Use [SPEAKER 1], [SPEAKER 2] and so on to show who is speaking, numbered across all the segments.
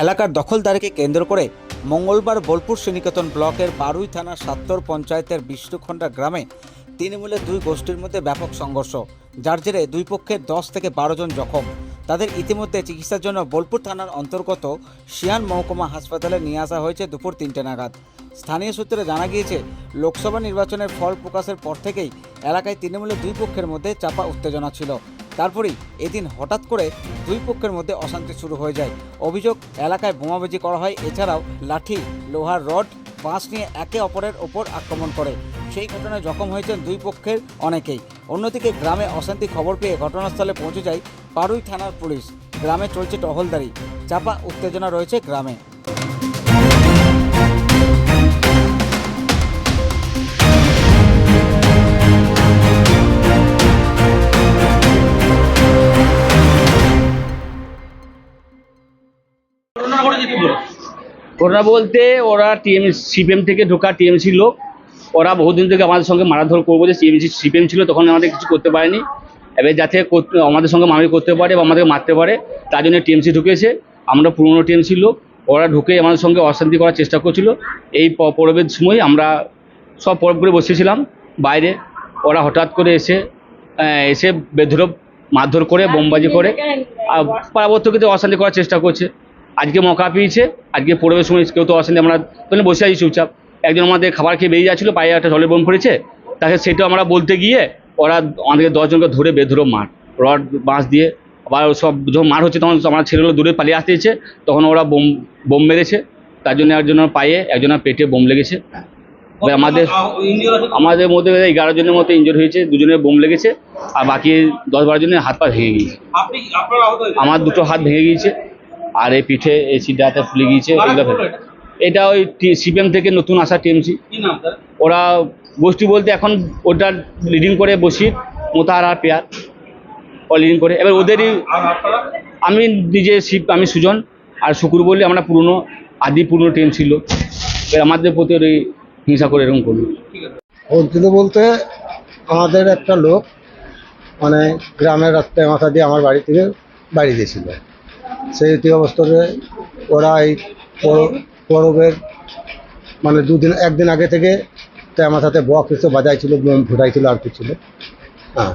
[SPEAKER 1] এলাকার দখলদারিকে কেন্দ্র করে মঙ্গলবার বোলপুর শ্রীনিকেতন ব্লকের বারুই থানার সাত্তর পঞ্চায়েতের বিষ্ণুখণ্ডা গ্রামে তৃণমূলে দুই গোষ্ঠীর মধ্যে ব্যাপক সংঘর্ষ, যার জেরে দুই পক্ষের 10 থেকে 12 জন জখম। তাদের ইতিমধ্যে চিকিৎসার জন্য বোলপুর থানার অন্তর্গত শিয়ান মহকুমা হাসপাতালে নিয়ে আসা হয়েছে দুপুর 3টে নাগাদ। স্থানীয় সূত্রে জানা গিয়েছে, লোকসভা নির্বাচনের ফল প্রকাশের পর থেকেই এলাকায় তৃণমূলের দুই পক্ষের মধ্যে চাপা উত্তেজনা ছিল। তারপরেই এদিন হঠাৎ করে দুই পক্ষের মধ্যে অশান্তি শুরু হয়ে যায়। অভিযোগ, এলাকায় বোমাবাজি করা হয়, এছাড়াও লাঠি, লোহার রড, বাঁশ নিয়ে একে অপরের ওপর আক্রমণ করে। সেই ঘটনায় জখম হয়েছেন দুই পক্ষের অনেকেই। অন্যদিকে গ্রামে অশান্তি খবর পেয়ে ঘটনাস্থলে পৌঁছে যায় বারুই থানার পুলিশ। গ্রামে চলছে টহলদারি, চাপা উত্তেজনা রয়েছে গ্রামে।
[SPEAKER 2] ঘটনা বলতে ওরা সিপিএম থেকে ঢোকা টিএমসি লোক, ওরা বহুদিন থেকে আমাদের সঙ্গে মারাধর করবো যে সিপিএম ছিল, তখন আমাদের কিছু করতে পারেনি। এবার যাতে আমাদের সঙ্গে মারামারি করতে পারে বা আমাদেরকে মারতে পারে, তার জন্য টিএমসি ঢুকেছে। আমরা পুরনো টিএমসি লোক, ওরা ঢুকে আমাদের সঙ্গে অশান্তি করার চেষ্টা করছিল। এই পরবের সময় আমরা সব পরব করে বসেছিলাম বাইরে, ওরা হঠাৎ করে এসে বেধরব মারধর করে, বোমবাজি করে আর পার্বত্যকে অশান্তি করার চেষ্টা করছে। আজকে মৌকা পেয়েছে, আজকে পড়বে সময় কেউ তো অশান্তি, আমরা তখন বসে আছি চুপচাপ। একজন আমাদের খাবার খেয়ে বেরিয়ে যাচ্ছিলো, পায়ে একটা জলের বোম পড়েছে, তাকে সেটাও আমরা বলতে গিয়ে ওরা আমাদেরকে 10 জনকে ধরে বেধরব মার, রড বাঁশ দিয়ে। আবার সব যখন মার হচ্ছে তখন আমার ছেলেগুলো দূরে পালিয়ে আসতেছে, তখন ওরা বোম মেরেছে। তার জন্য একজনের পায়ে, একজনের পেটে বোম লেগেছে। আমাদের মধ্যে 11 জনের মতো ইনজোর হয়েছে, 2 জনের বোম লেগেছে, আর বাকি 10-12 জনের হাত পা ভেঙে গিয়েছে। আমার 2টো হাত ভেঙে গিয়েছে, আর এই পিঠে এই সিটাতে ফুলে গিয়েছে। এটা ওই সিপিএম থেকে নতুন আসা টিএমসি। ওরা গোষ্ঠী বলতে এখন ওটা লিডিং করে বসির, মোতাহার আর পেয়ার, ও লিডিং করে। এবার ওদেরই আমি নিজে আমি সুজন আর শুকুর বলি, আমরা পুরনো টিম ছিল। এবার আমাদের প্রতি ওই হিংসা করে এরকম করলো।
[SPEAKER 3] বলছিল বলতে আমাদের একটা লোক মানে গ্রামের রাস্তায় মাথা দিয়ে আমার বাড়ি থেকে বাড়ি গেছিল। সেই অবস্থাতে ওরা এই পরবের মানে একদিন আগে থেকে তো আমার সাথে বক্স এসে বাজাইছিল, বোম ফুটাইছিল আর কি ছিল। হ্যাঁ,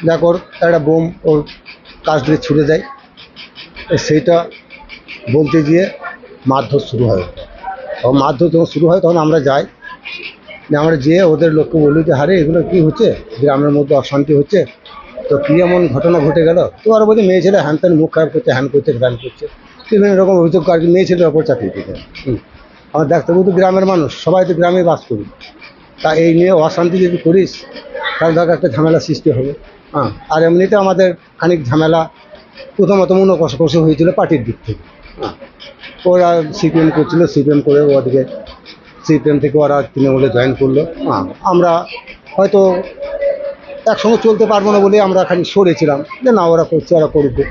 [SPEAKER 3] দেখ ওর একটা বোম ওর কাছ দিয়ে ছুড়ে দেয়, সেইটা বলতে গিয়ে মারধর শুরু হয়। তখন মারধর যখন শুরু হয় তখন আমরা যাই, আমরা যেয়ে ওদের লোককে বলি যে হারে এগুলো কী হচ্ছে, গ্রামের মধ্যে অশান্তি হচ্ছে, তো কী এমন ঘটনা ঘটে গেল। তো আর বলছি মেয়ে ছেলে হ্যান ত্যান মুখ খারাপ করছে, হ্যান করছে ভ্যান করছে, বিভিন্ন রকম অভিযোগ আর কি মেয়ে ছেলের ওপর চাকরি দিতে। আমার দেখতে বলতে গ্রামের মানুষ সবাই তো গ্রামে বাস করি, তা এই নিয়ে অশান্তি যদি করিস তাহলে ধর একটা ঝামেলা সৃষ্টি হবে। হ্যাঁ, আর এমনিতে আমাদের খানিক ঝামেলা প্রথমত মনে কষাকষি হয়েছিল পার্টির দিক থেকে। হ্যাঁ, ওরা সিপিএম করছিল, সিপিএম করে ওদিকে সিপিএম থেকে ওরা তৃণমূলে জয়েন করলো। আমরা হয়তো একসঙ্গে চলতে পারবো না বলে আমরা খালি সরেছিলাম যে না ওরা করছে, ওরা করবে।